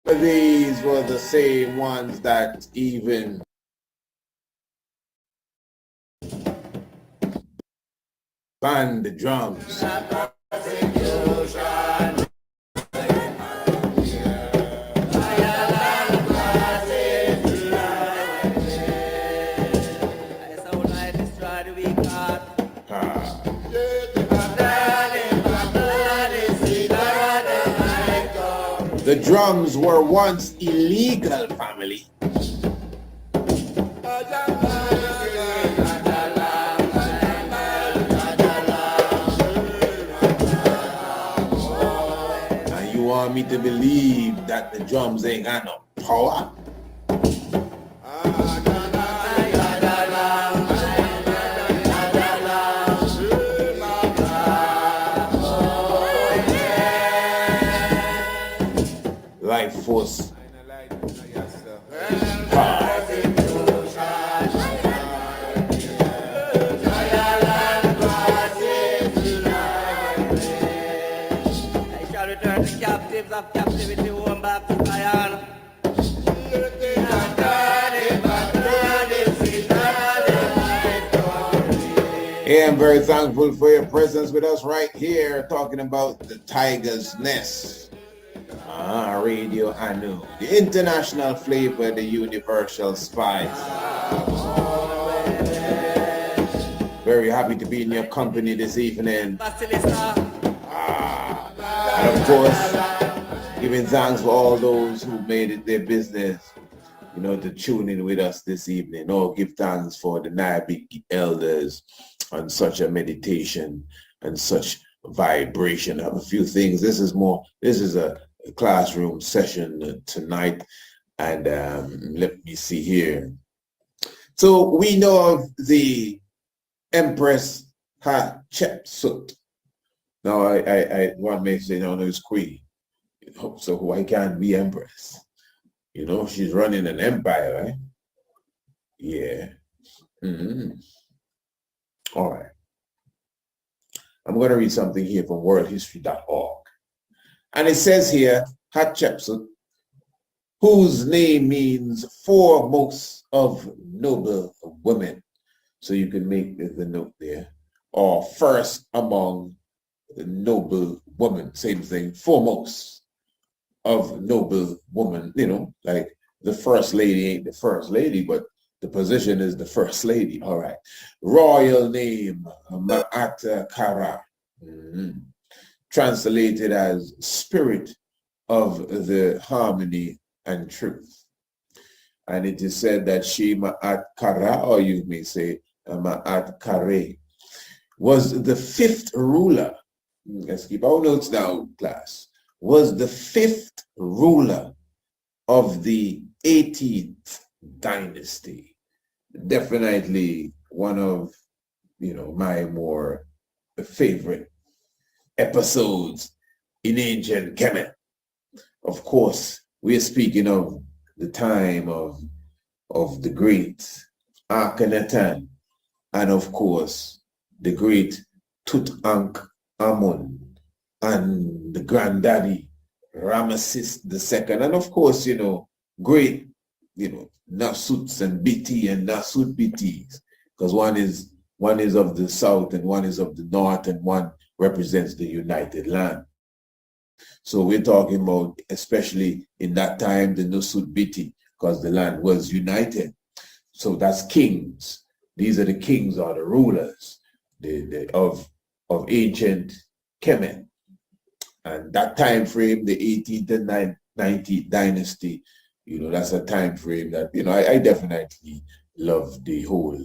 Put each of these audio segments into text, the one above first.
These were the same ones that even banned the drums. The drums were once illegal, family. And you want me to believe that the drums ain't got no power? Life force. Of captivity home back to Zion. Yeah, I'm very thankful for your presence with us right here, talking about the Tiger's Nest. Radio Anu, the international flavor, the universal spice. Very happy to be in your company this evening. And of course, giving thanks for all those who made it their business, to tune in with us this evening. Give thanks for the Naibic elders on such a meditation and such vibration. I have a few things. This is a classroom session tonight. And let me see here. So we know of the Empress Hatshepsut. Now, I one may say, no, it's queen. So why can't be empress? She's running an empire, right? Yeah. All right. I'm going to read something here from worldhistory.org. And it says here, Hatshepsut, whose name means foremost of noble women. So you can make the note there. Or first among the noble woman, same thing, foremost of noble woman, like the first lady ain't the first lady, but the position is the first lady. All right. Royal name, Ma'at Kara, translated as spirit of the harmony and truth. And it is said that she, Ma'at Kara, or you may say Ma'at Kare, was the fifth ruler. Let's keep our notes down, class. Was the fifth ruler of the 18th dynasty. Definitely one of, my more favorite episodes in ancient Kemet. Of course, we're speaking of the time of the great Akhenaten, and of course, the great Tutankhamun, and the granddaddy Ramesses II, and of course, great, Nasuts and BT and Nasut BTs, because one is of the south and one is of the north and one represents the United Land. So we're talking about, especially in that time, the Nasut BT, because the land was united. So that's kings. These are the kings or the rulers of ancient Kemet. And that time frame, the 18th and 19th dynasty, that's a time frame that, I definitely love the whole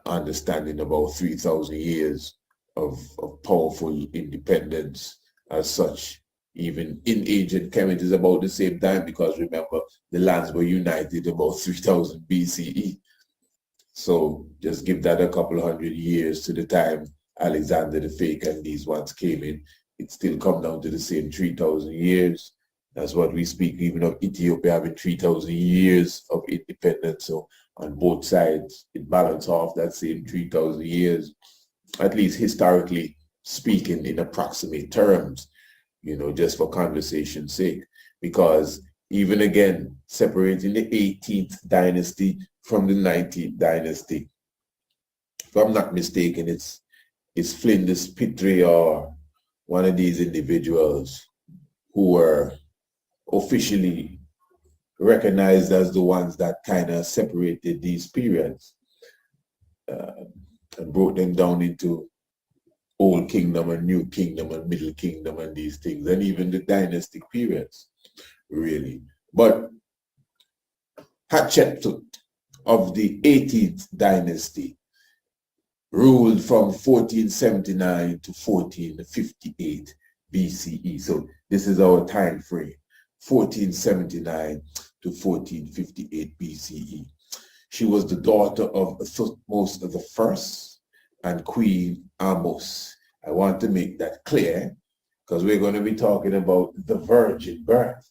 understanding about 3,000 years of powerful independence as such. Even in ancient Kemet is about the same time, because remember, the lands were united about 3000 BCE. So just give that a couple hundred years to the time Alexander the Fake and these ones came in. It still come down to the same 3,000 years. That's what we speak, even of Ethiopia having 3,000 years of independence. So on both sides, it balances off that same 3,000 years, at least historically speaking, in approximate terms, just for conversation's sake. Because even again, separating the 18th dynasty from the 19th dynasty. If I'm not mistaken, it's Flinders Petrie or one of these individuals who were officially recognized as the ones that kind of separated these periods and brought them down into Old Kingdom and New Kingdom and Middle Kingdom and these things, and even the dynastic periods, really. But Hatshepsut of the 18th dynasty ruled from 1479 to 1458 BCE. So this is our time frame, 1479 to 1458 BCE. She was the daughter of Thutmose I and Queen Amos. I want to make that clear because we're going to be talking about the virgin birth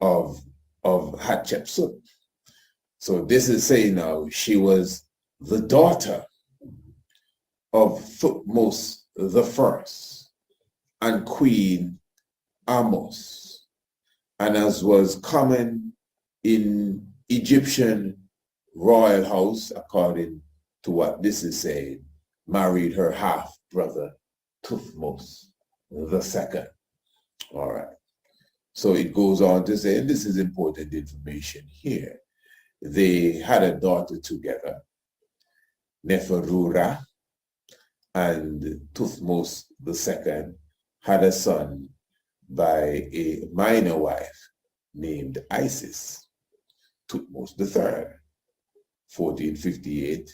of Hatshepsut. So this is saying now she was the daughter of Thutmose I and Queen Amos. And as was common in Egyptian royal house, according to what this is saying, married her half-brother Thutmose II. All right. So it goes on to say, and this is important information here, they had a daughter together, Neferura, and Thutmose II had a son by a minor wife named Isis, Thutmose III, 1458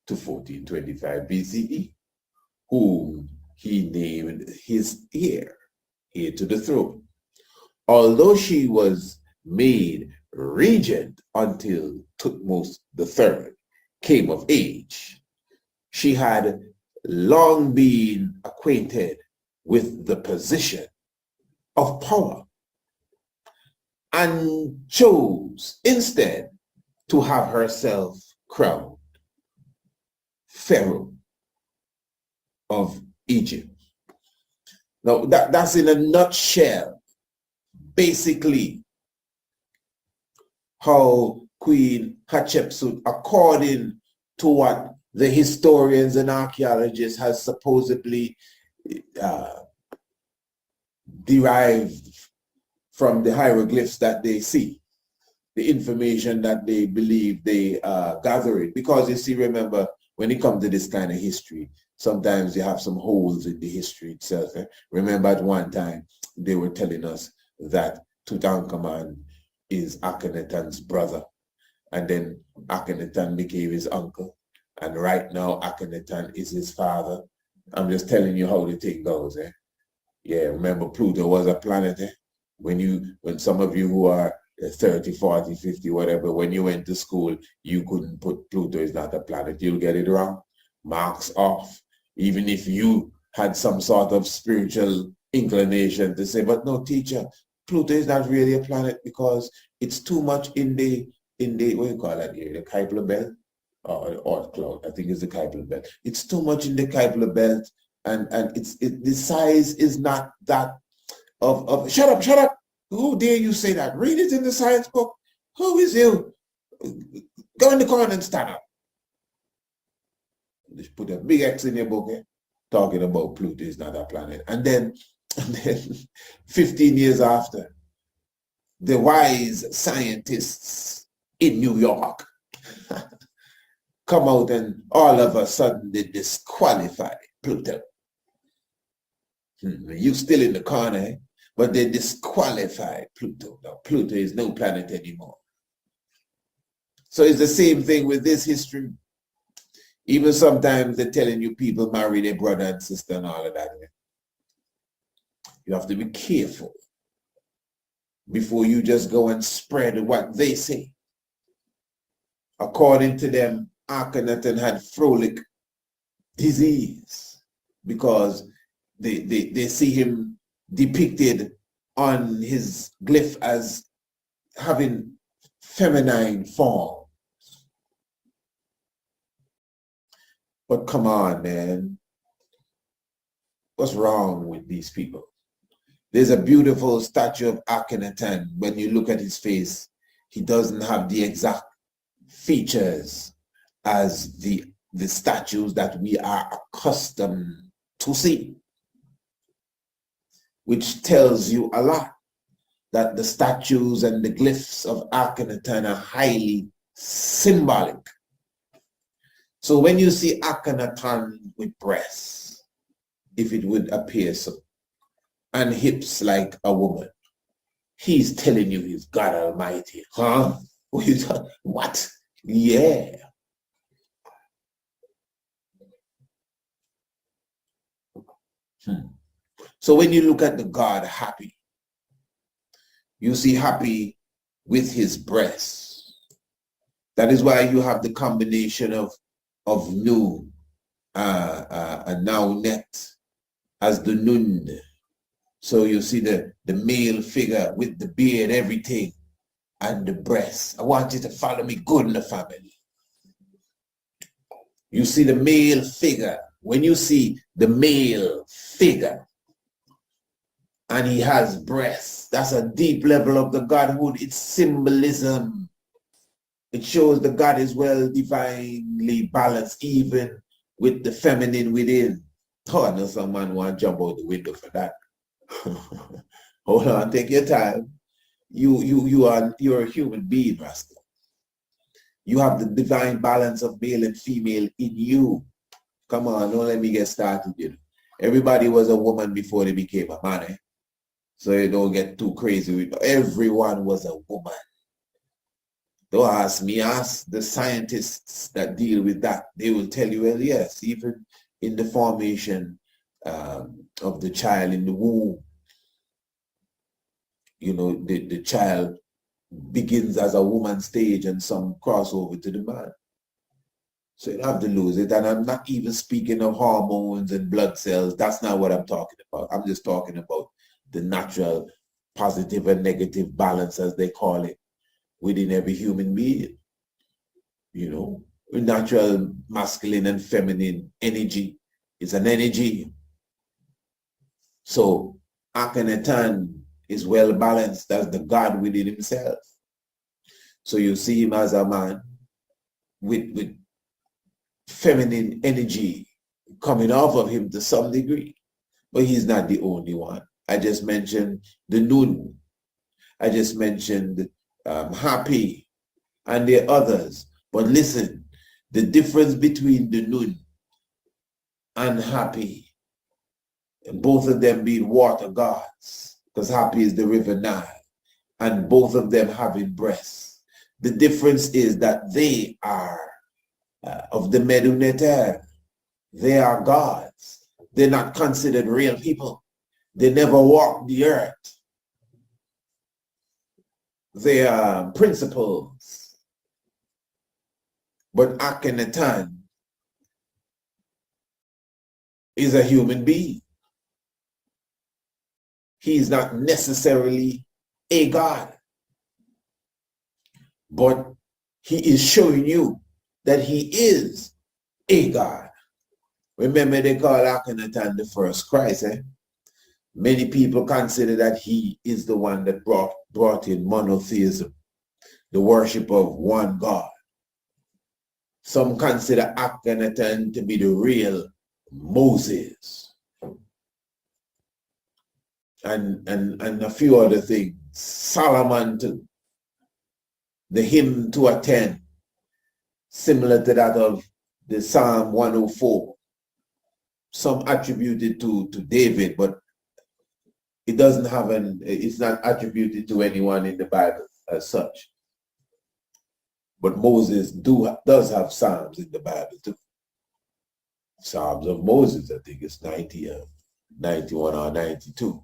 to 1425 BCE, whom he named his heir to the throne. Although she was made regent until Thutmose III came of age, she had long been acquainted with the position of power and chose instead to have herself crowned Pharaoh of Egypt. Now that's in a nutshell basically how Queen Hatshepsut, according to what the historians and archaeologists has supposedly derived from the hieroglyphs that they see, the information that they believe they gather it. Because you see, remember, when it comes to this kind of history, sometimes you have some holes in the history itself. Remember at one time, they were telling us that Tutankhamun is Akhenaten's brother. And then Akhenaten became his uncle. And right now, Akhenaten is his father. I'm just telling you how the thing goes. Yeah, remember Pluto was a planet. When some of you who are 30, 40, 50, whatever, when you went to school, you couldn't put Pluto is not a planet. You'll get it wrong. Marks off. Even if you had some sort of spiritual inclination to say, but no, teacher, Pluto is not really a planet because it's too much in the what do you call that here, the Kuiper belt or cloud. I think it's the Kuiper belt. It's too much in the Kuiper belt, and the size is not that of shut up. Who dare you say that? Read it in the science book. Who is you? Go in the corner and stand up. Just put a big X in your book, talking about Pluto is not a planet. And then 15 years after, the wise scientists in New York come out and all of a sudden they disqualify Pluto. You still in the corner, but they disqualify Pluto. Now, Pluto is no planet anymore. So it's the same thing with this history. Even sometimes they're telling you people marry their brother and sister and all of that. You have to be careful before you just go and spread what they say. According to them, Akhenaten had frolic disease because they see him depicted on his glyph as having feminine form. But come on, man. What's wrong with these people? There's a beautiful statue of Akhenaten. When you look at his face, he doesn't have the exact features as the statues that we are accustomed to see, which tells you a lot, that the statues and the glyphs of Akhenaten are highly symbolic. So when you see Akhenaten with breasts, if it would appear so, and hips like a woman, he's telling you he's God Almighty. Huh? What? Yeah. So when you look at the God Happy, you see Happy with his breasts. That is why you have the combination of Nu and now Net as the Nun. So you see the male figure with the beard, everything, and the breasts. I want you to follow me good in the family. You see the male figure. When you see the male figure and he has breasts, that's a deep level of the Godhood. It's symbolism. It shows the God is well divinely balanced, even with the feminine within. Oh, I know some man want to jump out the window for that. Hold on, take your time. You're a human being, Rasta. You have the divine balance of male and female in you. Come on, don't let me get started. You know. Everybody was a woman before they became a man. Eh? So you don't get too crazy with it. Everyone was a woman. Don't ask me, ask the scientists that deal with that. They will tell you, well, yes, even in the formation of the child in the womb, you know, the child begins as a woman stage and some cross over to the man. So you don't have to lose it. And I'm not even speaking of hormones and blood cells. That's not what I'm talking about. I'm just talking about the natural positive and negative balance, as they call it, within every human being. You know, natural masculine and feminine energy is an energy. So Akhenaten is well balanced as the God within himself. So you see him as a man with feminine energy coming off of him to some degree. But he's not the only one. I just mentioned the Nun. I just mentioned Happy, and there are others. But listen, the difference between the Nun and Happy, both of them being water gods, because Happy is the river Nile, and both of them having breasts. The difference is that they are of the Meduneter. They are gods. They're not considered real people. They never walked the earth. They are principles. But Akhenaten is a human being. He is not necessarily a god, but he is showing you that he is a god. Remember, they call Akhenaten the first Christ. Many people consider that he is the one that brought in monotheism, the worship of one God. Some consider Akhenaten to be the real Moses. And a few other things. Solomon too. The hymn to attend, similar to that of the Psalm 104. Some attributed to David, but it doesn't have it's not attributed to anyone in the Bible as such. But Moses does have Psalms in the Bible too. Psalms of Moses, I think it's 91 or 92.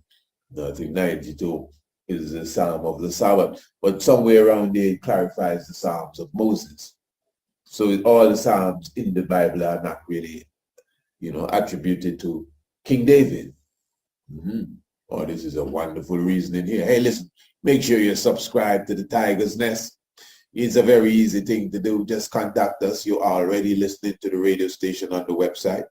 No, I think 92 is the Psalm of the Sabbath. But somewhere around there it clarifies the Psalms of Moses. So all the Psalms in the Bible are not really, attributed to King David. Oh, this is a wonderful reasoning here. Hey, listen, make sure you're subscribed to the Tiger's Nest. It's a very easy thing to do. Just contact us. You're already listening to the radio station on the website.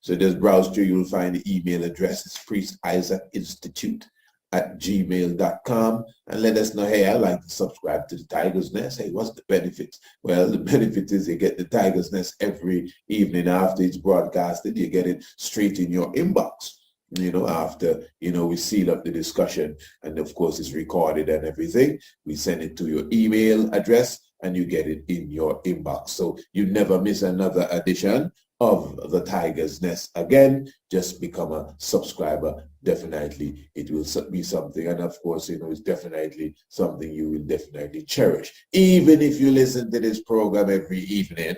So just browse through, you'll find the email address. It's priestisaacinstitute@gmail.com, and let us know, hey, I'd like to subscribe to the Tiger's Nest. Hey, what's the benefits? Well, the benefit is you get the Tiger's Nest every evening after it's broadcasted. You get it straight in your inbox. After, we seal up the discussion, and of course it's recorded and everything. We send it to your email address and you get it in your inbox. So you never miss another edition of the Tiger's Nest. Again, just become a subscriber. Definitely it will be something, and of course, it's definitely something you will definitely cherish. Even if you listen to this program every evening,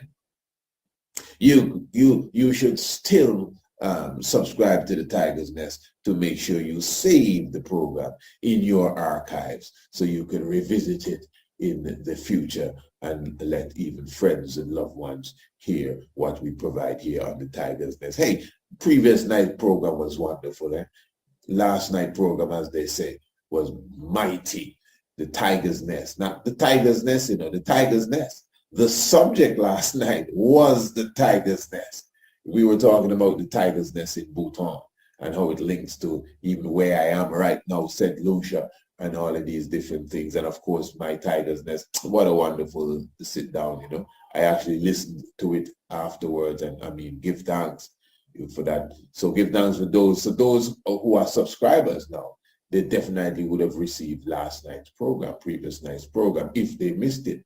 you should still subscribe to the Tiger's Nest to make sure you save the program in your archives so you can revisit it in the future and let even friends and loved ones hear what we provide here on the Tiger's Nest. Hey, previous night program was wonderful. Last night program, as they say, was mighty. The Tiger's Nest, not the Tiger's Nest, the Tiger's Nest. The subject last night was the Tiger's Nest. We were talking about the Tiger's Nest in Bhutan and how it links to even where I am right now, St. Lucia, and all of these different things. And of course, my Tiger's Nest, what a wonderful sit down, I actually listened to it afterwards, and give thanks for that. So give thanks for those. So those who are subscribers now, they definitely would have received last night's program, previous night's program, if they missed it,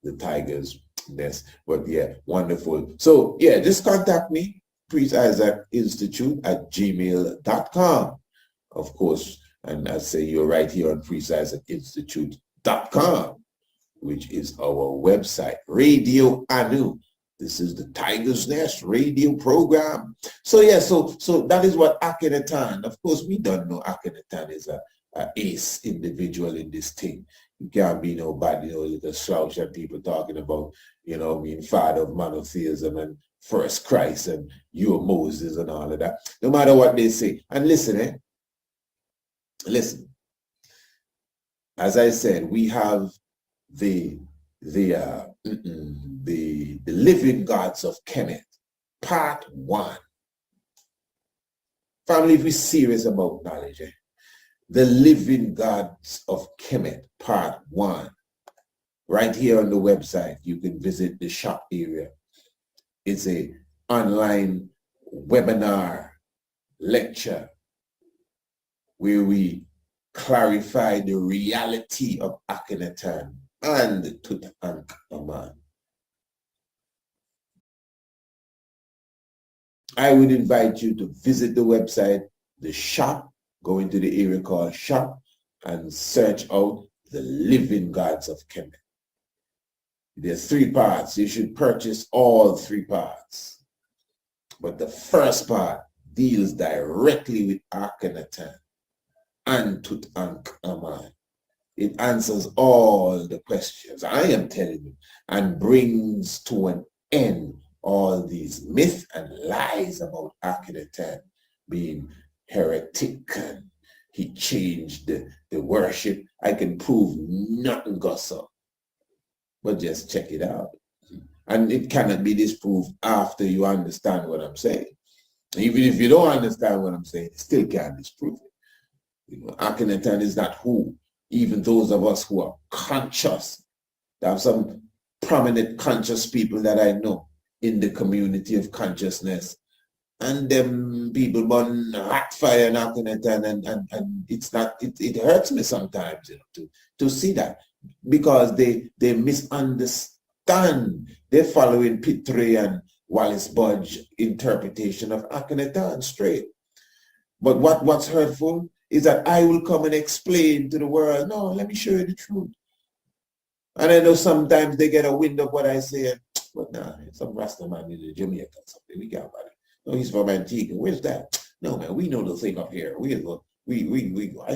the Tiger's Nest. But yeah, wonderful. So yeah, just contact me, priestisaacinstitute@gmail.com. Of course, and I say you're right here on priestisaacinstitute.com, which is our website. Radio Anu. This is the Tiger's Nest radio program. So yeah, so that is what Akhenaten. Of course, we don't know Akhenaten is a ace individual in this thing. You can't be nobody, little slouch and people talking about, being father of monotheism and first Christ and you're Moses and all of that. No matter what they say. And listen, listen. As I said, we have the living gods of Kemet, part 1. Family, if we're serious about knowledge, the living gods of Kemet, part 1. Right here on the website, you can visit the shop area. It's a online webinar lecture where we clarify the reality of Akhenaten and Tutankhamun. I would invite you to visit the website, the shop, go into the area called shop and search out the living gods of Kemet. There's 3 parts. You should purchase all 3 parts. But the first part deals directly with Akhenaten and Tutankhamun. It answers all the questions, I am telling you, and brings to an end all these myths and lies about Akhenaten being heretic and he changed the worship. I can prove nothing goes up. But just check it out. And it cannot be disproved after you understand what I'm saying. Even if you don't understand what I'm saying, it still can't disprove it. Akhenaten is not who. Even those of us who are conscious. There are some prominent conscious people that I know in the community of consciousness. And them people burn hot fire and Akhenaten, and it's not, it hurts me sometimes, to see that. Because they misunderstand. They're following Pitre and Wallace Budge interpretation of Akhenaten straight. But what's hurtful is that I will come and explain to the world, no, let me show you the truth. And I know sometimes they get a wind of what I say, but nah, some Rasta man in Jamaica or something, we got about it. No, he's from Antigua. Where's that? No, man, we know the thing up here. I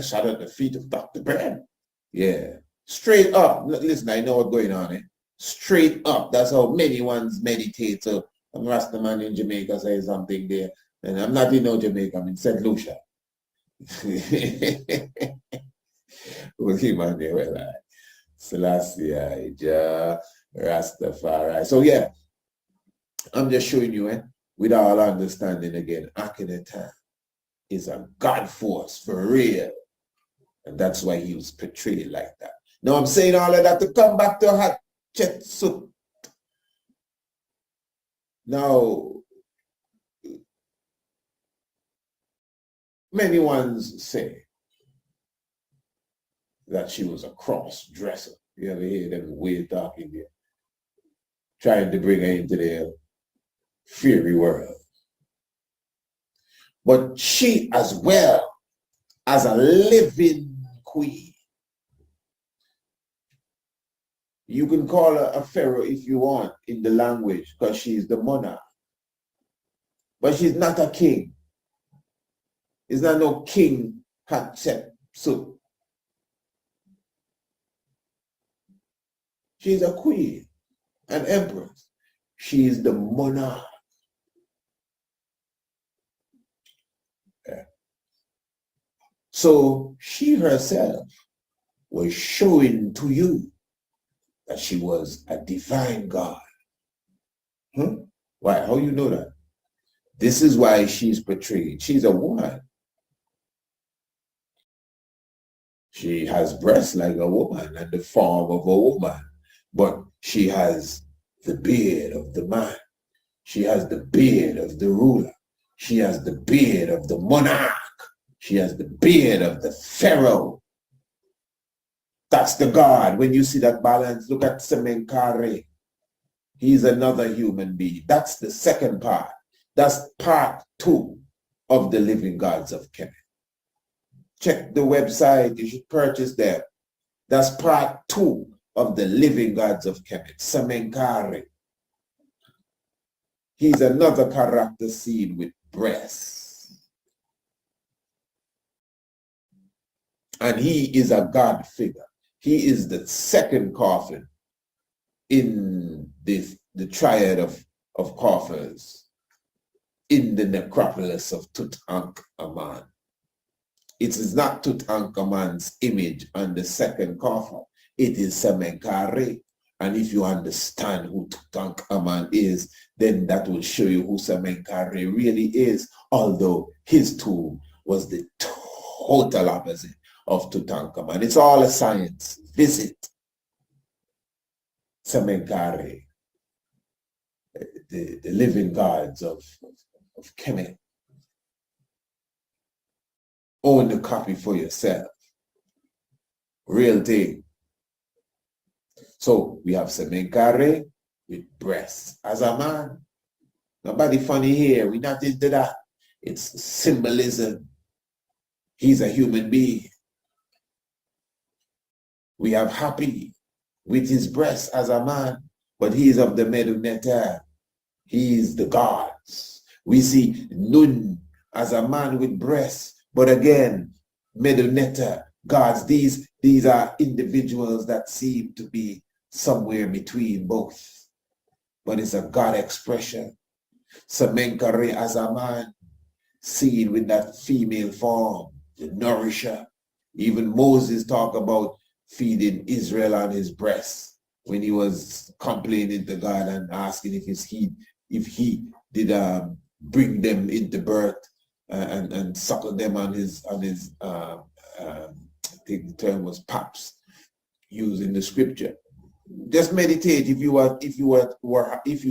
sat at the feet of Dr. Brand. Yeah. Straight up. Listen, I know what's going on. Straight up. That's how many ones meditate. So I'm Rasta man in Jamaica say something there. And I'm not in no Jamaica, I'm in St. Lucia. We'll keep on there. Well, Selassie, Rastafari. So yeah, I'm just showing you with all understanding again, Akhenaten is a God force for real. And that's why he was portrayed like that. Now I'm saying all of that to come back to Hatshepsut. Now, many ones say that she was a cross-dresser. You ever hear them weird talking there? Trying to bring her into their fairy world. But she as well as a living queen. You can call her a pharaoh if you want in the language because she's the monarch. But she's not a king. It's not no King Hatshepsut. She's a queen, an empress. She is the monarch. Yeah. So she herself was showing to you that she was a divine God. Why? How you know that? This is why she's portrayed. She's a woman. She has breasts like a woman and the form of a woman, but she has the beard of the man. She has the beard of the ruler. She has the beard of the monarch. She has the beard of the pharaoh. That's the God. When you see that balance, look at Semenkare. He's another human being. That's the second part. That's part 2 of the living gods of Kemet. Check the website. You should purchase them. That's part 2 of the living gods of Kemet. Semenkare. He's another character seen with breasts. And he is a God figure. He is the second coffin in the triad of coffers in the necropolis of Tutankhamun. It is not Tutankhamun's image on the second coffin. It is Semenkare. And if you understand who Tutankhamun is, then that will show you who Semenkare really is, although his tomb was the total opposite of Tutankhamun. It's all a science. Visit Semenkare, the living gods of Kemet. Own the copy for yourself. Real thing. So we have Semenkare with breasts as a man. Nobody funny here. We're not into that. It's symbolism. He's a human being. We have Happy with his breasts as a man, but he is of the Meduneta. He is the gods. We see Nun as a man with breasts, but again, Meduneta, gods. These are individuals that seem to be somewhere between both, but it's a God expression. Semenkare as a man, seen with that female form, the nourisher. Even Moses talked about feeding Israel on his breast when he was complaining to God and asking if he did bring them into birth and suckle them on his I think the term was paps used in the scripture. Just meditate. If you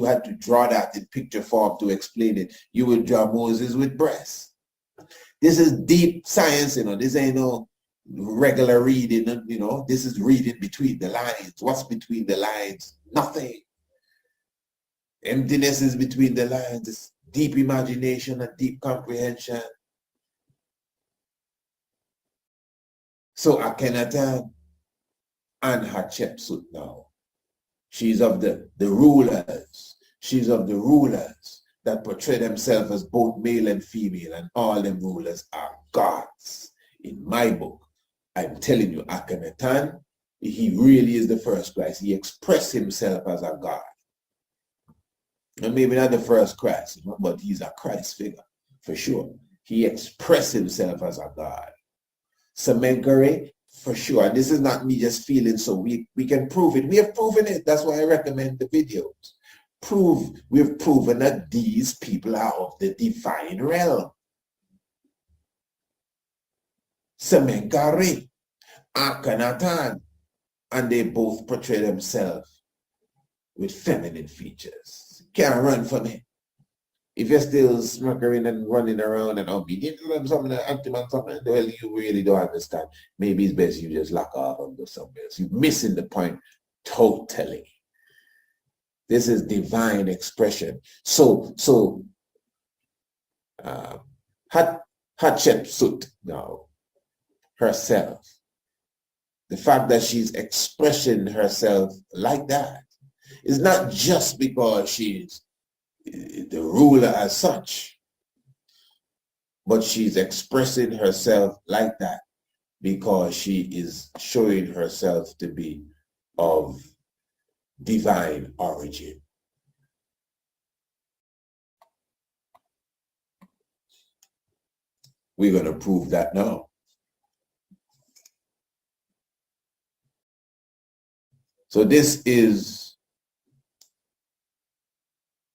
had to draw that in picture form to explain it, you would draw Moses with breasts. This is deep science, This ain't no regular reading, This is reading between the lines. What's between the lines? Nothing. Emptiness is between the lines. It's deep imagination and deep comprehension. So Akhenaten and Hatshepsut now. She's of the rulers. She's of the rulers that portray themselves as both male and female, and all them rulers are gods. In my book, I'm telling you, Akhenaten, he really is the first Christ. He expressed himself as a God. And maybe not the first Christ, but he's a Christ figure, for sure. He expressed himself as a God. Semenkare, for sure. And this is not me just feeling so. We can prove it. We have proven it. That's why I recommend the videos. we've proven that these people are of the divine realm. Semenkari, Akhenaten, and they both portray themselves with feminine features. Can't run from it. If you're still smuggling and running around and obedient to them, something, acting on something, well, you really don't understand. Maybe it's best you just lock off and go somewhere else. You're missing the point totally. This is divine expression. So Hatshepsut now, herself, the fact that she's expressing herself like that is not just because she's the ruler as such, but she's expressing herself like that because she is showing herself to be of divine origin. We're going to prove that now. So this is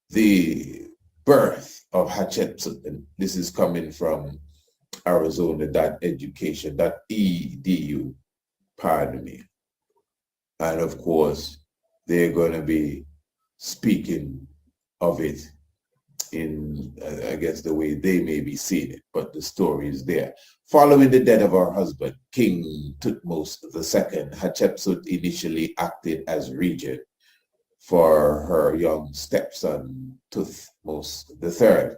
the birth of Hatshepsut, and this is coming from Arizona.education.edu, pardon me. And of course, they're going to be speaking of it in, I guess, the way they may be seeing it, but the story is there. Following the death of her husband, King Thutmose II, Hatshepsut initially acted as regent for her young stepson, Thutmose III.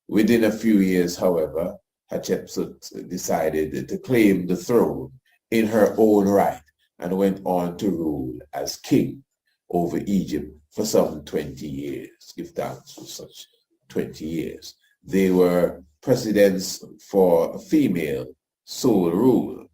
Within a few years, however, Hatshepsut decided to claim the throne in her own right and went on to rule as king over Egypt for some 20 years. Give thanks for such 20 years. They were precedents for female sole rule.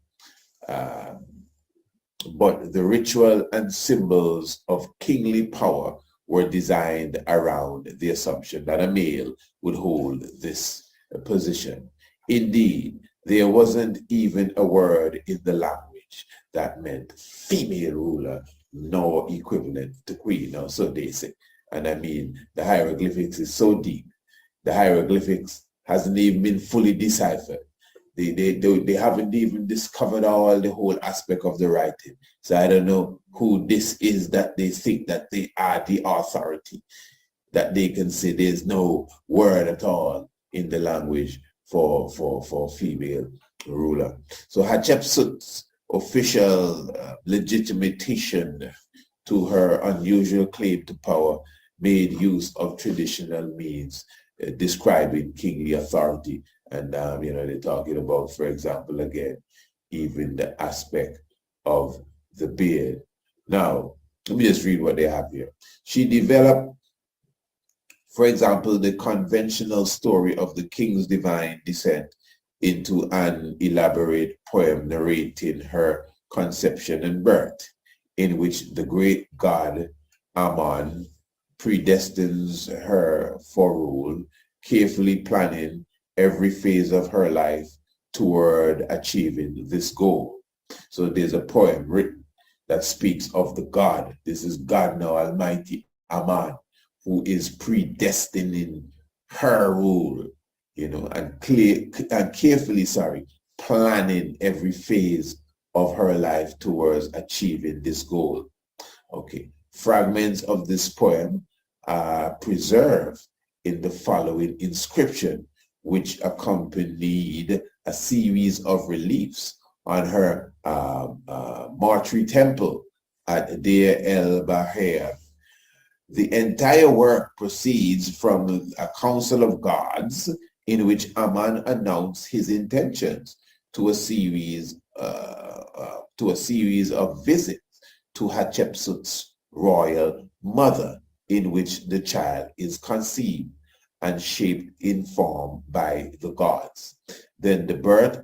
But the ritual and symbols of kingly power were designed around the assumption that a male would hold this position. Indeed, there wasn't even a word in the language that meant female ruler, nor equivalent to queen, or so they say. And I mean, the hieroglyphics is so deep. The hieroglyphics hasn't even been fully deciphered. They haven't even discovered all the whole aspect of the writing. So I don't know who this is that they think that they are the authority, that they can say there's no word at all in the language for female ruler. So Hatshepsut's official legitimation to her unusual claim to power made use of traditional means describing kingly authority. And, they're talking about, for example, again, even the aspect of the beard. Now, let me just read what they have here. She developed, for example, the conventional story of the king's divine descent into an elaborate poem narrating her conception and birth, in which the great god Ammon predestines her for rule, carefully planning every phase of her life toward achieving this goal. So there's a poem written that speaks of the God. This is God now Almighty Ammon, who is predestining her rule, and carefully, planning every phase of her life towards achieving this goal. Okay, fragments of this poem are preserved in the following inscription, which accompanied a series of reliefs on her mortuary temple at Deir el-Bahir. The entire work proceeds from a council of gods in which Ammon announced his intentions to a series of visits to Hatshepsut's royal mother, in which the child is conceived and shaped in form by the gods. Then the birth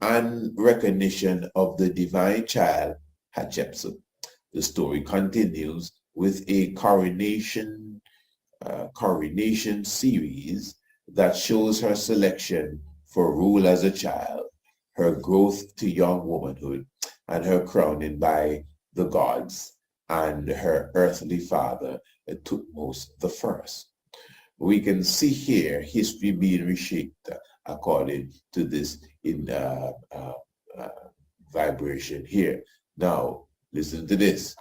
and recognition of the divine child, Hatshepsut. The story continues with a coronation series that shows her selection for rule as a child, her growth to young womanhood, and her crowning by the gods. and her earthly father, Thutmose the first. We can see here history being reshaped according to this in vibration here. Now, listen to this.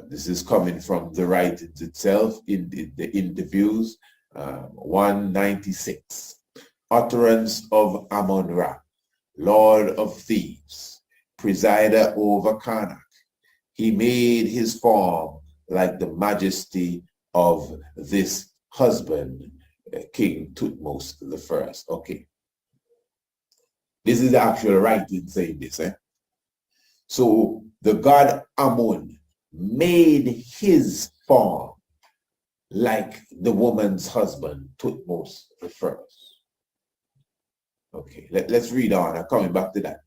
This is coming from the writings itself in the interviews. 196. Utterance of Amun-Ra, Lord of Thieves, presider over Karnak. He made his form like the majesty of this husband, King Thutmose the first. Okay. This is the actual writing saying this. So the god Amun made his form like the woman's husband, Thutmose the first. Okay, let's read on. I'm coming back to that.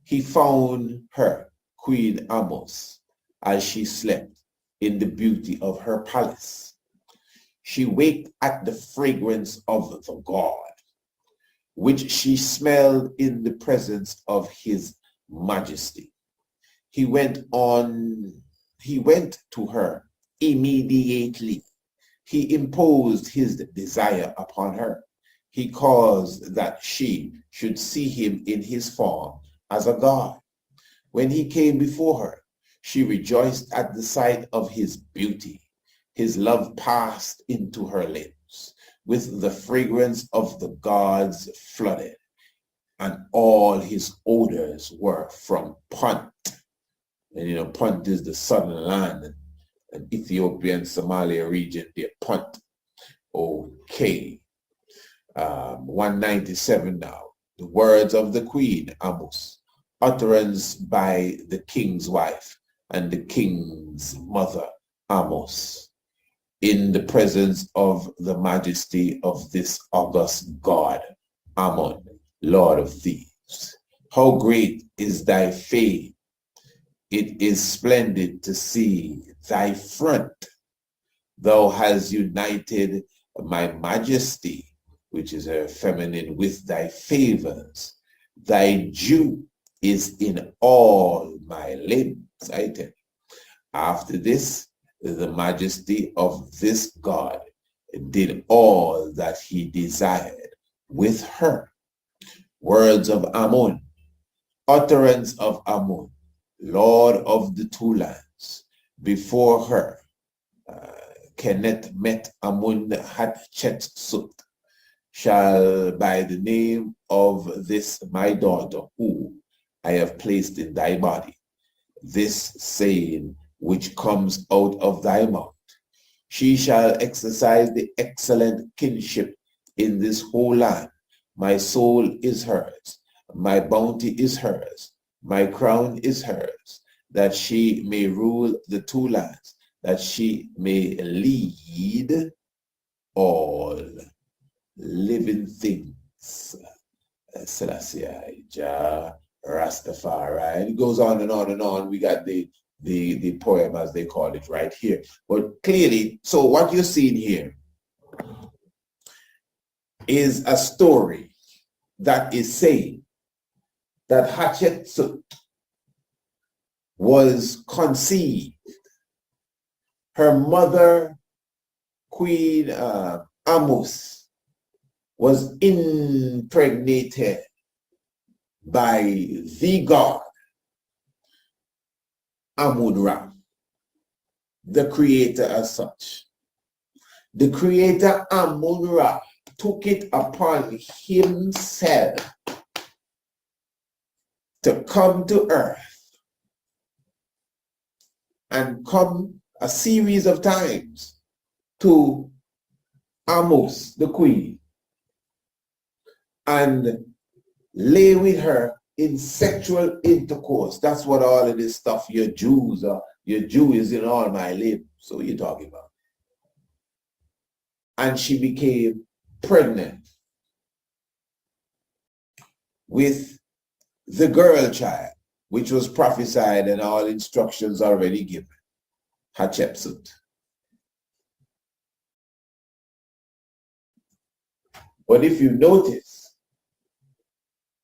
He found her, Queen Amos, as she slept in the beauty of her palace. She waked at the fragrance of the god, which she smelled in the presence of his majesty. He went to her immediately. He imposed his desire upon her. He caused that she should see him in his form as a god. When he came before her, she rejoiced at the sight of his beauty. His love passed into her limbs. With the fragrance of the gods flooded, and all his odors were from Punt. And you know, Punt is the southern land, and Ethiopia and Somalia region, they're Punt. Okay. 197 now. The words of the queen, Amos, utterance by the king's wife and the king's mother, Amos, in the presence of the majesty of this august god, Amun, Lord of Thieves. How great is thy fame! It is splendid to see thy front. Thou hast united my majesty, which is her feminine, with thy favors. Thy dew is in all my limbs. I tell you. After this, the majesty of this God did all that he desired with her. Words of Amun, utterance of Amun, Lord of the two lands. Before her, Kenneth met Amun Hatshepsut, shall by the name of this my daughter, who I have placed in thy body, this saying which comes out of thy mouth. She shall exercise the excellent kingship in this whole land. My soul is hers, my bounty is hers, my crown is hers, that she may rule the two lands, that she may lead all living things. Selassie, Jah, Rastafari. And it goes on and on and on. We got the poem, as they call it, right here. But clearly, so what you're seeing here is a story that is saying that Hatshepsut was conceived. Her mother, Queen Amos, was impregnated by the god Amun-Ra, the creator as such. The creator Amun-Ra took it upon himself to come to earth and come a series of times to Amos, the queen, and lay with her in sexual intercourse. That's what all of this stuff, your Jews are, your Jew is in all my limbs. So what are you talking about? And she became pregnant with the girl child, which was prophesied and all instructions already given, Hatshepsut. But if you notice,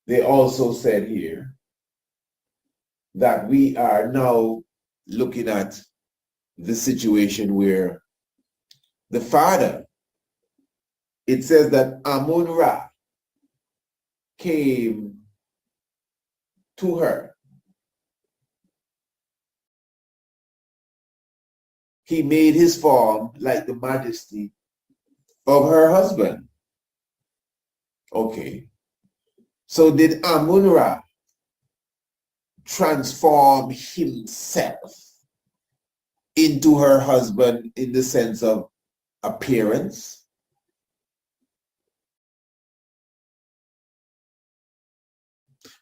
they also said here that we are now looking at the situation where the father, it says that Amun-Ra came to her. He made his form like the majesty of her husband. Okay. So did Amun-Ra transform himself into her husband in the sense of appearance?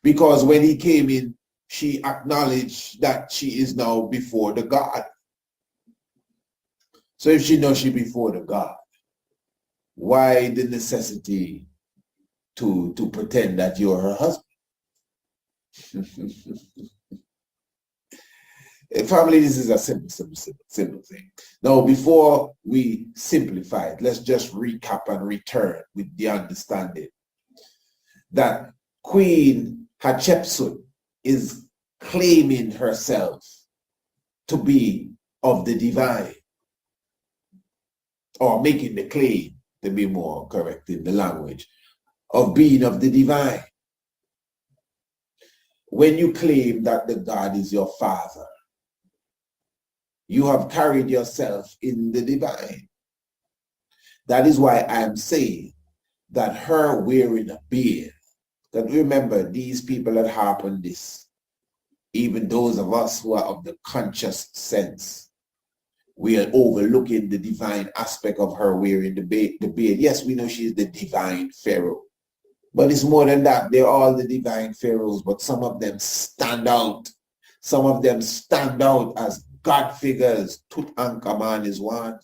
Because when he came in, she acknowledged that she is now before the God. So if she knows she before the God, why the necessity to pretend that you're her husband? Family, this is a simple thing. Now, before we simplify it, let's just recap and return with the understanding that Queen Hatshepsut is claiming herself to be of the divine, or making the claim, to be more correct in the language, of being of the divine. When you claim that the God is your father, you have carried yourself in the divine. That is why I am saying that her wearing a beard, that remember, these people that harp on this, even those of us who are of the conscious sense, we are overlooking the divine aspect of her wearing the beard. Yes, we know she's the divine Pharaoh, but it's more than that. They're all the divine pharaohs, but some of them stand out. Some of them stand out as God figures. Tutankhamun is one.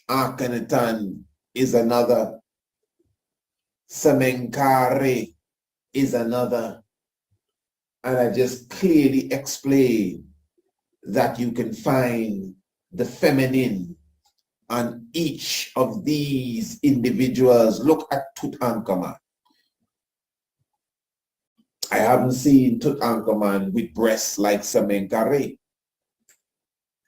Akhenaten is another. Semenkare is another. And I just clearly explain that you can find the feminine on each of these individuals. Look at Tutankhamun. I haven't seen Tutankhamun with breasts like Semenkare.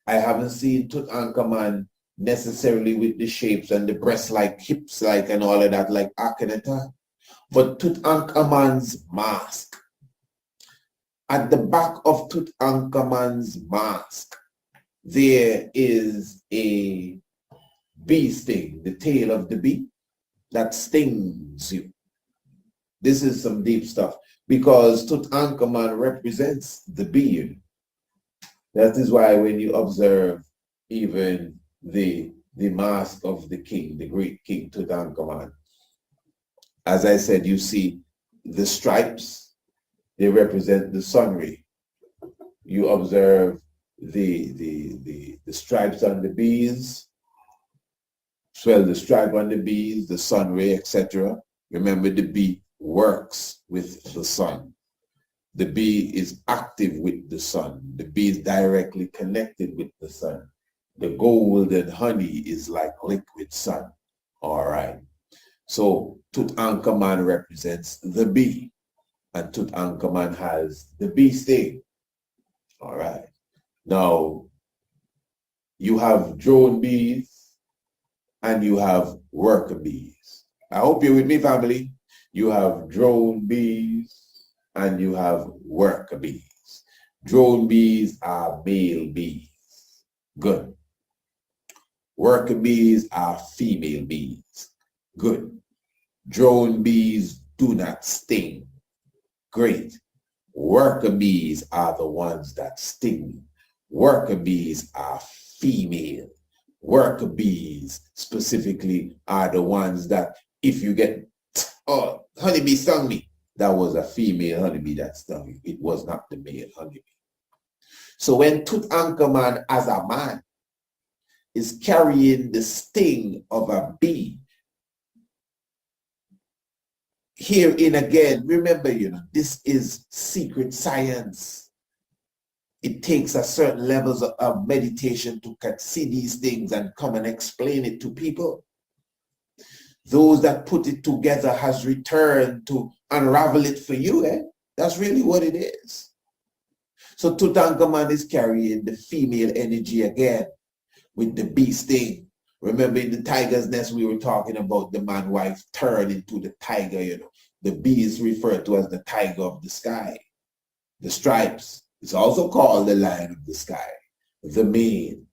I haven't seen Tutankhamun necessarily with the shapes and the breasts like hips like and all of that like Akhenaten. But Tutankhamun's mask, at the back of Tutankhamun's mask, there is a bee sting, the tail of the bee that stings you. This is some deep stuff because Tutankhamun represents the beard. That is why when you observe even the mask of the king, the great king Tutankhamun, as I said, you see the stripes, they represent the sun ray. You observe the stripes on the bees, well, the stripe on the bees, the sun ray, etc. Remember, the bee works with the sun. The bee is active with the sun. The bee is directly connected with the sun. The golden honey is like liquid sun. All right. So Tutankhamun represents the bee, and Tutankhamun has the bee sting. All right. Now, you have drone bees and you have worker bees. I hope you're with me, family. You have drone bees and you have worker bees. Drone bees are male bees. Good. Worker bees are female bees. Good. Drone bees do not sting. Great. Worker bees are the ones that sting. Worker bees are female. Worker bees specifically are the ones that if you get, oh, honeybee stung me, that was a female honeybee that stung you. It was not the male honeybee. So when Tutankhamun as a man is carrying the sting of a bee, herein again, remember, this is secret science. It takes a certain levels of meditation to see these things and come and explain it to people. Those that put it together has returned to unravel it for you. That's really what it is. So Tutankhamun is carrying the female energy again with the beast thing. Remember in the tiger's nest, we were talking about the man-wife turned into the tiger, you know. The bee is referred to as the tiger of the sky. The stripes. It's also called the lion of the sky. The mane.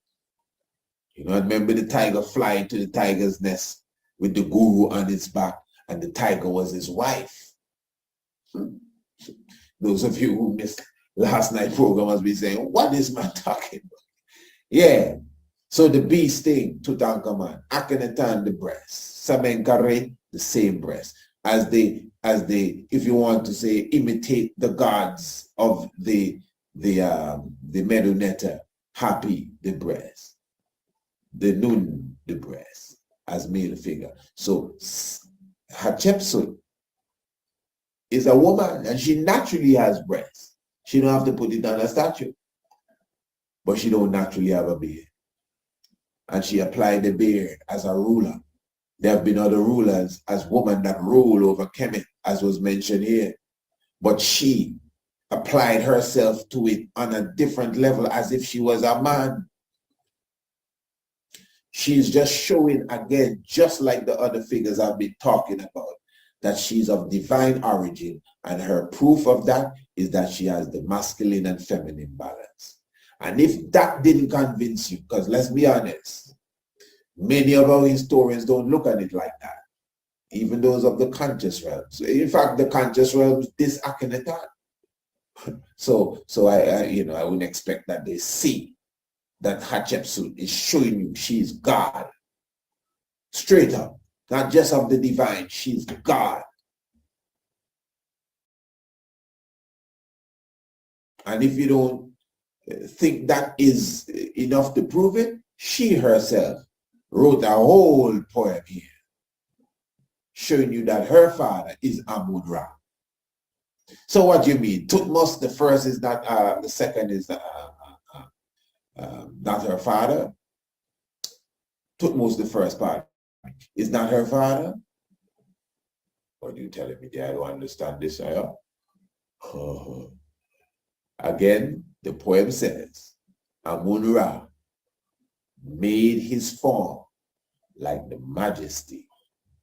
You know, remember the tiger flying to the tiger's nest with the guru on its back, and the tiger was his wife. Those of you who missed last night's program must be saying, what is man talking about? Yeah. So the beast thing, Tutankhamun, Akhenaten, the breast, Samenkare, the same breast. As they, if you want to say, imitate the gods of the Medunetta, Happy, the breast, the Nun, the breast, as male figure. So Hatshepsut is a woman, and she naturally has breasts. She don't have to put it on a statue, but she don't naturally have a beard. And she applied the beard as a ruler. There have been other rulers as women that rule over Kemet, as was mentioned here. But she applied herself to it on a different level, as if she was a man. She's just showing again, just like the other figures I've been talking about, that she's of divine origin. And her proof of that is that she has the masculine and feminine balance. And if that didn't convince you, because let's be honest, many of our historians don't look at it like that, even those of the conscious realms. In fact, the conscious realms dis Akhenaten. So I wouldn't expect that they see that Hatshepsut is showing you she's God. Straight up, not just of the divine, she's God. And if you don't think that is enough to prove it, she herself wrote a whole poem here showing you that her father is Amun-Ra. So what do you mean? Tutmos the first is not, the second is not her father? Tutmos the first part is not her father? What are you telling me there? I don't understand this. Again, the poem says, Amun-Ra made his form like the majesty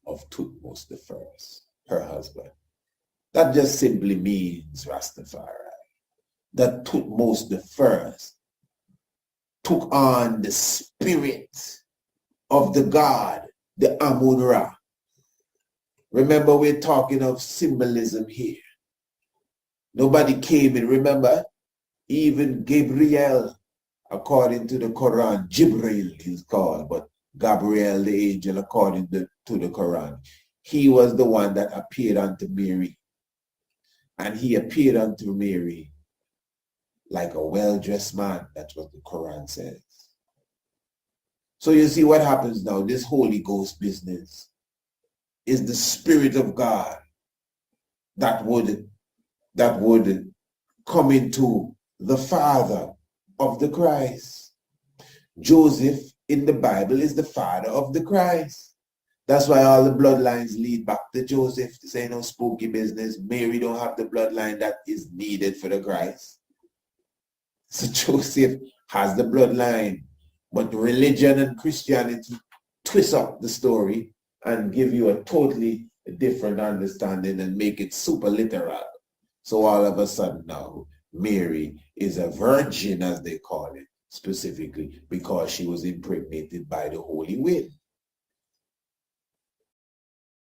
of Tutmos the first, her husband. That just simply means, Rastafari, that Tutmos the first took on the spirit of the god, the Amun-Ra. Remember, we're talking of symbolism here. Nobody came in, remember? Even Gabriel, according to the Quran, Jibril is called, but Gabriel the angel, according to the Quran, he was the one that appeared unto Mary. And he appeared unto Mary like a well-dressed man. That's what the Quran says. So you see what happens now, this Holy Ghost business is the Spirit of God that would come into the father of the Christ. Joseph in the Bible is the father of the Christ. That's why all the bloodlines lead back to Joseph. This ain't no spooky business. Mary don't have the bloodline that is needed for the Christ. So Joseph has the bloodline, but religion and Christianity twist up the story and give you a totally different understanding and make it super literal. So all of a sudden now, Mary is a virgin, as they call it, specifically because she was impregnated by the Holy Wind.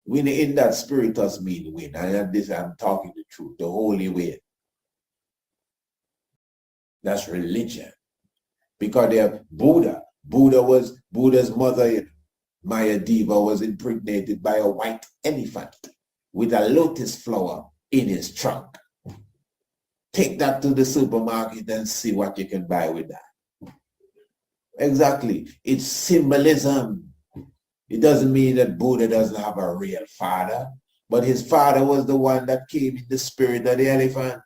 Wind in that spiritus mean wind. And this, I'm talking the truth, the Holy Wind. That's religion. Because they have Buddha. Buddha's mother, Maya Deva, was impregnated by a white elephant with a lotus flower in his trunk. Take that to the supermarket and see what you can buy with that. Exactly. It's symbolism. It doesn't mean that Buddha doesn't have a real father, but his father was the one that came in the spirit of the elephant.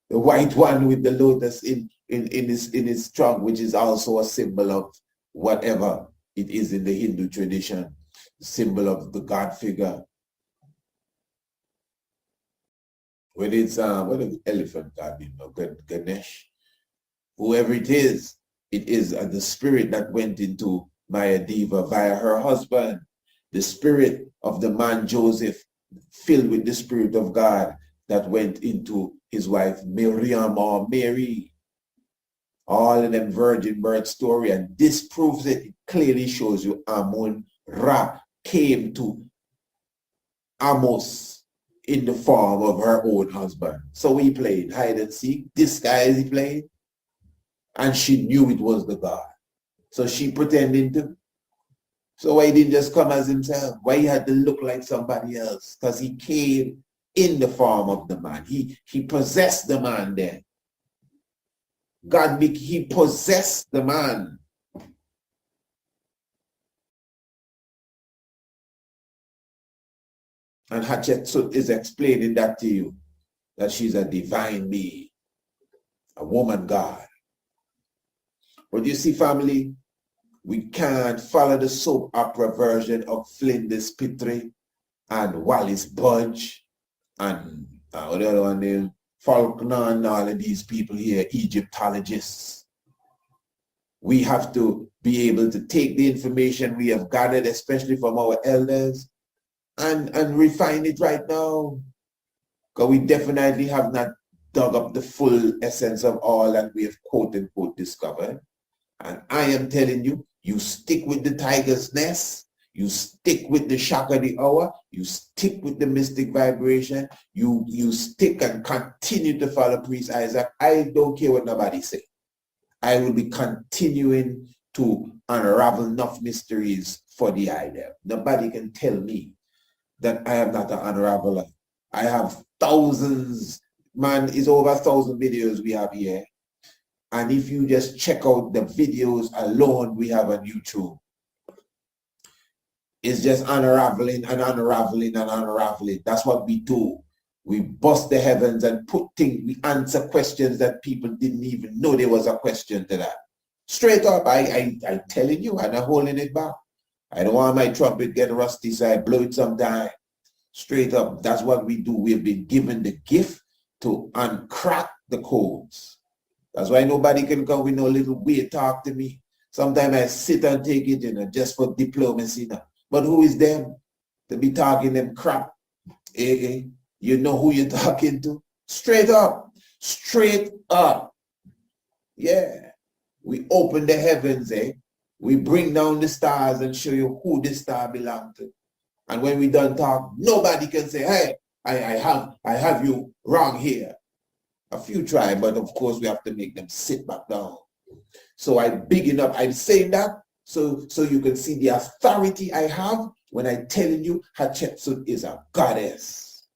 The white one with the lotus in his trunk, which is also a symbol of whatever it is in the Hindu tradition, symbol of the God figure. When it's what is the elephant god, Ganesh, whoever it is the spirit that went into Maya Deva via her husband, the spirit of the man Joseph, filled with the spirit of God that went into his wife Miriam or Mary. All of them virgin birth story, and this proves it. It clearly shows you Amun Ra came to Amos in the form of her own husband. So he played hide and seek. This guy is he playing, and she knew it was the God. So she pretending to. So why he didn't just come as himself? Why he had to look like somebody else? Because he came in the form of the man. He possessed the man then. He possessed the man. And Hatshepsut is explaining that to you, that she's a divine being, a woman God. But you see, family, we can't follow the soap opera version of Flinders Petrie and Wallace Budge and the other one named Faulkner and all of these people here, Egyptologists. We have to be able to take the information we have gathered, especially from our elders, and refine it right now. Because we definitely have not dug up the full essence of all that we have quote unquote discovered. And I am telling you, you stick with the tiger's nest, you stick with the shock of the hour, you stick with the mystic vibration, you stick and continue to follow Priest Isaac. I don't care what nobody say. I will be continuing to unravel enough mysteries for the idea. Nobody can tell me that I am not an unraveler. I have thousands, man, it's over 1,000 videos we have here. And if you just check out the videos alone we have on YouTube, it's just unraveling and unraveling and unraveling. That's what we do. We bust the heavens and put things, we answer questions that people didn't even know there was a question to that. Straight up, I telling you, I'm not holding it back. I don't want my trumpet get rusty, so I blow it sometime. Straight up, that's what we do. We've been given the gift to uncrack the codes. That's why nobody can come with no little weird talk to me. Sometimes I sit and take it, just for diplomacy now. But who is them to be talking them crap? You know who you're talking to? Straight up. Straight up. Yeah. We open the heavens, We bring down the stars and show you who this star belongs to. And when we done talk, nobody can say, hey, I have you wrong here. A few try, but of course we have to make them sit back down. So I'm saying that so you can see the authority I have when I'm telling you Hatshepsut is a goddess.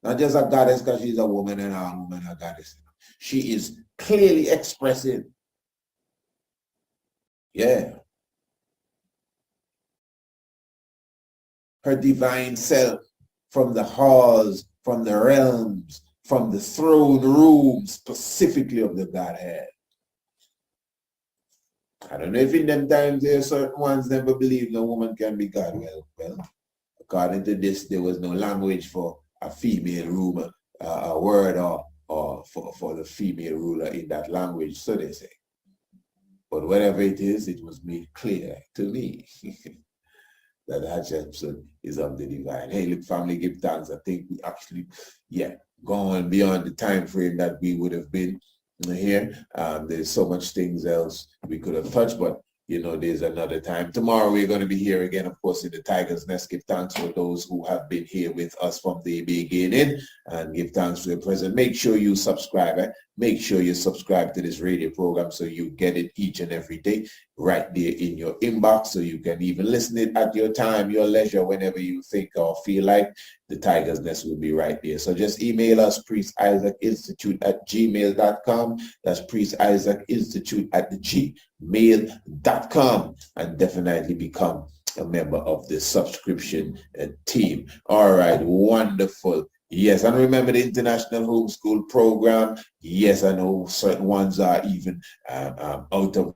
Not just a goddess because she's a woman and a woman a goddess. She is clearly expressing, her divine self from the halls, from the realms, from the throne room, specifically of the Godhead. I don't know if in them times there are certain ones never believed a woman can be God. Well, according to this, there was no language for a female ruler, a word or for the female ruler in that language, so they say. But whatever it is, it was made clear to me that Hatshepsut is of the divine. Hey, look, family, give thanks. I think we actually, gone beyond the time frame that we would have been here. There's so much things else we could have touched, but there's another time. Tomorrow we're going to be here again, of course, in the Tiger's Nest. Give thanks for those who have been here with us from the beginning, and give thanks to the present. Make sure you subscribe. Make sure you subscribe to this radio program so you get it each and every day right there in your inbox, so you can even listen it at your time, your leisure, whenever you think or feel like. The Tiger's Nest will be right there. So just email us, priestisaacinstitute@gmail.com. That's priestisaacinstitute@gmail.com, and definitely become a member of the subscription team. All right, wonderful. Yes, and remember the International Homeschool Program. Yes, I know certain ones are even out of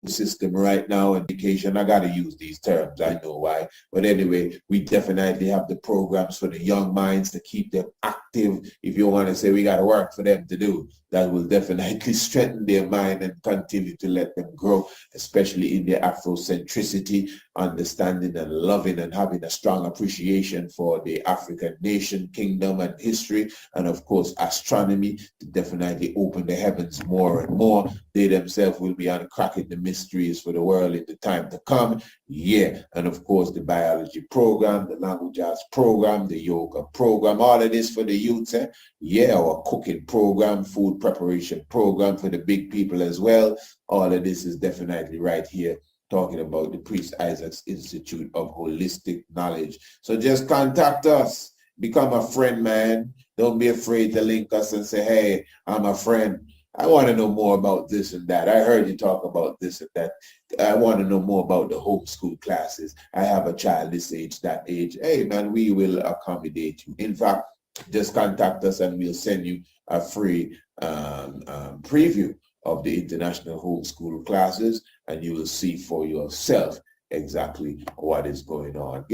system right now, education. I got to use these terms. I know why. But anyway, we definitely have the programs for the young minds to keep them active active. If you want to say we got work for them to do, that will definitely strengthen their mind and continue to let them grow, especially in their Afrocentricity, understanding and loving and having a strong appreciation for the African nation, kingdom, and history, and of course astronomy, to definitely open the heavens more and more. They themselves will be uncracking the mysteries for the world in the time to come. Yeah, and of course the biology program, the language arts program, the yoga program, all of this for the youths. Yeah, our cooking program, food preparation program for the big people as well. All of this is definitely right here, talking about the Priest Isaac's Institute of Holistic Knowledge. So just contact us. Become a friend, man. Don't be afraid to link us and say, hey, I'm a friend. I want to know more about this and that. I heard you talk about this and that. I want to know more about the homeschool classes. I have a child this age, that age. Hey, man, we will accommodate you. In fact, just contact us and we'll send you a free preview of the international homeschool classes, and you will see for yourself exactly what is going on.